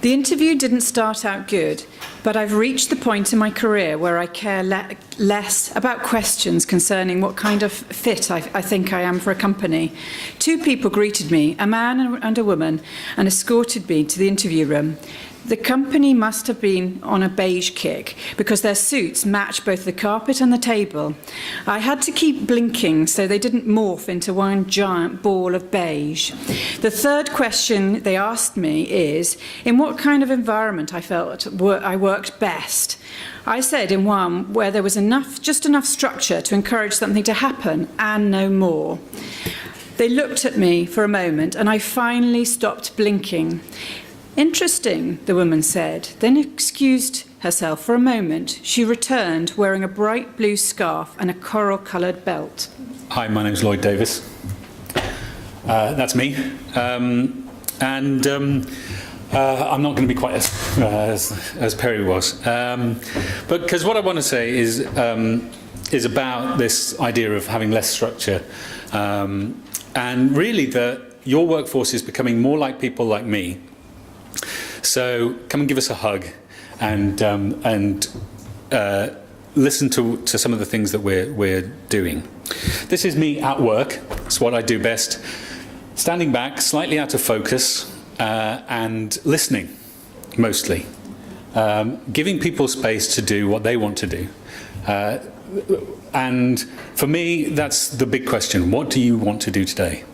The interview didn't start out good, but I've reached the point in my career where I care less about questions concerning what kind of fit I think I am for a company. 2 people greeted me, a man and a woman, and escorted me to the interview room. The company must have been on a beige kick because their suits matched both the carpet and the table. I had to keep blinking so they didn't morph into one giant ball of beige. The third question they asked me is, in what kind of environment I felt I worked best. I said in one where there was just enough structure to encourage something to happen and no more. They looked at me for a moment and I finally stopped blinking. Interesting, the woman said, then excused herself for a moment. She returned wearing a bright blue scarf and a coral-coloured belt. Hi, my name's Lloyd Davis. That's me. I'm not going to be quite as Perry was. But because what I want to say is about this idea of having less structure. And really that your workforce is becoming more like people like me. So come and give us a hug and listen to some of the things that we're doing. This is me at work. It's what I do best. Standing back, slightly out of focus, and listening, mostly. Giving people space to do what they want to do. And for me, that's the big question. What do you want to do today?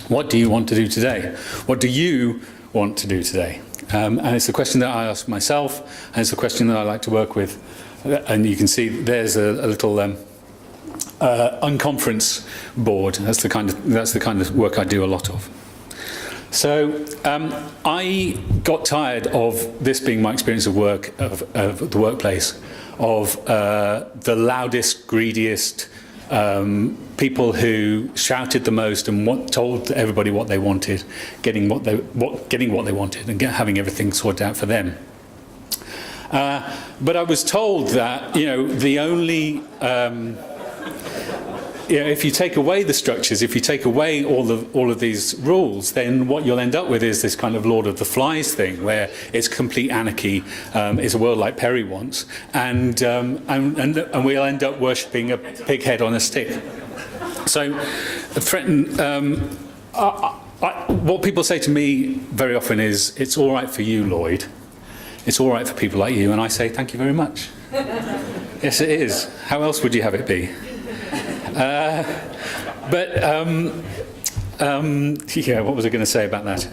What do you want to do today? What do you want to do today? And it's a question that I ask myself, and it's a question that I like to work with. And you can see there's a little unconference board. That's the kind of work I do a lot of. So I got tired of this being my experience of work, of the workplace, of the loudest, greediest, people who shouted the most and told everybody what they wanted, getting what they wanted, and having everything sorted out for them. But I was told that the only if you take away the structures, if you take away all of these rules, then what you'll end up with is this kind of Lord of the Flies thing, where it's complete anarchy. It's a world like Perry wants, and we'll end up worshipping a pig head on a stick. So, what people say to me very often is, "It's all right for you, Lloyd. It's all right for people like you," and I say, "Thank you very much." Yes, it is. How else would you have it be? Yeah, what was I going to say about that?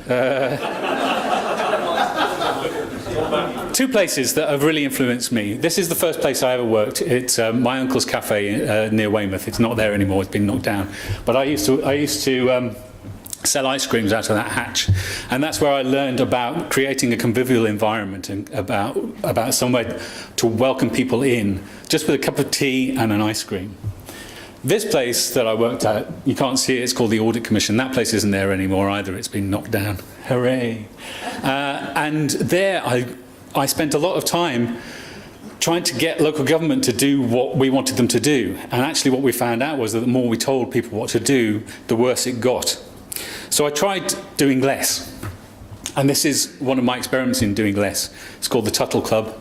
2 places that have really influenced me. This is the first place I ever worked. It's my uncle's cafe near Weymouth. It's not there anymore. It's been knocked down. But I used to sell ice creams out of that hatch, and that's where I learned about creating a convivial environment and about somewhere to welcome people in, just with a cup of tea and an ice cream. This place that I worked at, you can't see it, it's called the Audit Commission. That place isn't there anymore either, it's been knocked down. Hooray! And there I spent a lot of time trying to get local government to do what we wanted them to do. And actually what we found out was that the more we told people what to do, the worse it got. So I tried doing less. And this is one of my experiments in doing less. It's called the Tuttle Club.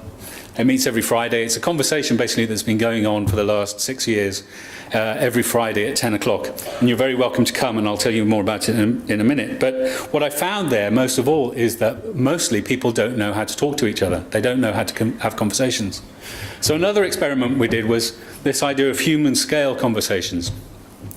It meets every Friday. It's a conversation basically that's been going on for the last 6 years, every Friday at 10 o'clock. And you're very welcome to come, and I'll tell you more about it in a minute. But what I found there, most of all, is that mostly people don't know how to talk to each other. They don't know how to have conversations. So another experiment we did was this idea of human scale conversations.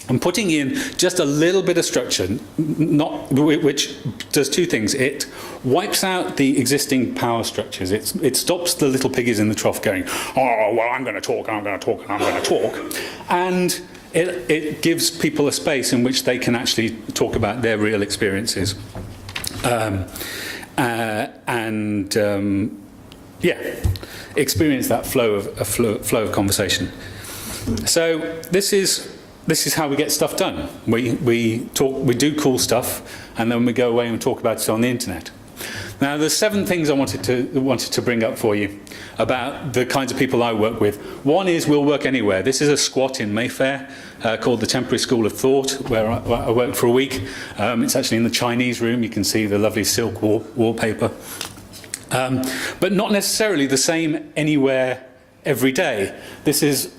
And putting in just a little bit of structure, which does 2 things. It wipes out the existing power structures. It stops the little piggies in the trough going, "Oh, well, I'm going to talk, I'm going to talk, and I'm going to talk." And it gives people a space in which they can actually talk about their real experiences. Experience that flow of conversation. So this is how we get stuff done. We do cool stuff, and then we go away and talk about it on the internet. Now, there's 7 things I wanted to bring up for you about the kinds of people I work with. One is we'll work anywhere. This is a squat in Mayfair called the Temporary School of Thought, where I worked for a week. It's actually in the Chinese room. You can see the lovely silk wallpaper. but not necessarily the same anywhere every day. This is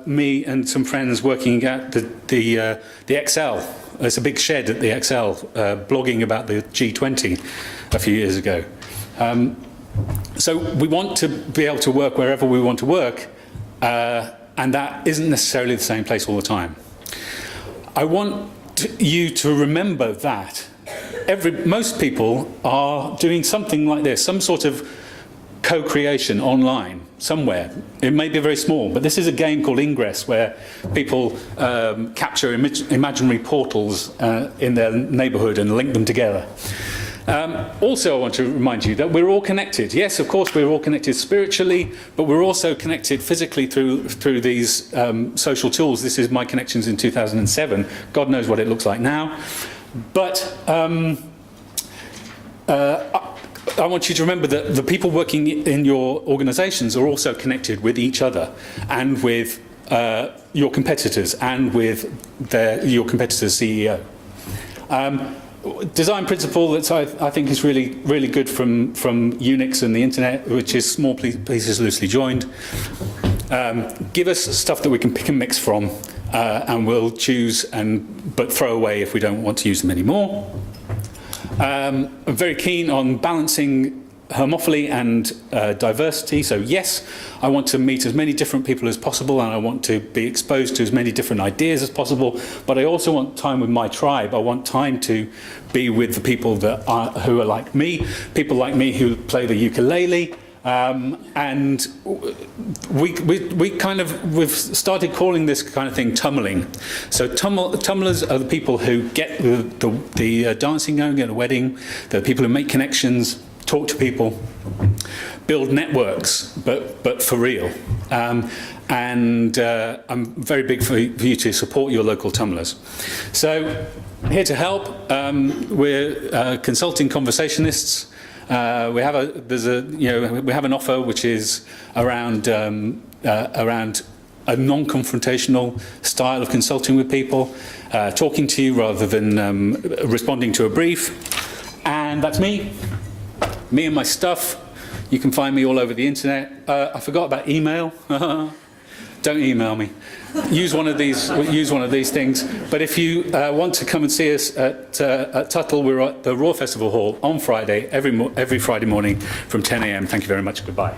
me and some friends working at the XL. There's a big shed at the XL, blogging about the G20 a few years ago. So we want to be able to work wherever we want to work, and that isn't necessarily the same place all the time. I want you to remember that most people are doing something like this, some sort of co-creation online somewhere. It may be very small, but this is a game called Ingress, where people capture imaginary portals in their neighbourhood and link them together. Also, I want to remind you that we're all connected. Yes, of course, we're all connected spiritually, but we're also connected physically through these social tools. This is my connections in 2007. God knows what it looks like now. But I want you to remember that the people working in your organisations are also connected with each other and with your competitors and with your competitor's CEO. Design principle that I think is really good from Unix and the internet, which is small pieces loosely joined. Give us stuff that we can pick and mix from, and we'll choose but throw away if we don't want to use them anymore. I'm very keen on balancing homophily and diversity. So yes, I want to meet as many different people as possible, and I want to be exposed to as many different ideas as possible, but I also want time with my tribe. I want time to be with the people who are like me, people like me who play the ukulele, and we've started calling this kind of thing tummeling. So tumblers are the people who get the dancing going at a wedding, the people who make connections, talk to people, build networks, but for real. And I'm very big for you to support your local tumblers. So here to help, we're consulting conversationists. We have an offer which is around a non-confrontational style of consulting with people, talking to you rather than responding to a brief. And that's me and my stuff. You can find me all over the internet. I forgot about email. Don't email me. Use one of these things. But if you want to come and see us at Tuttle, we're at the Raw Festival Hall on Friday, every Friday morning from 10 a.m. Thank you very much. Goodbye.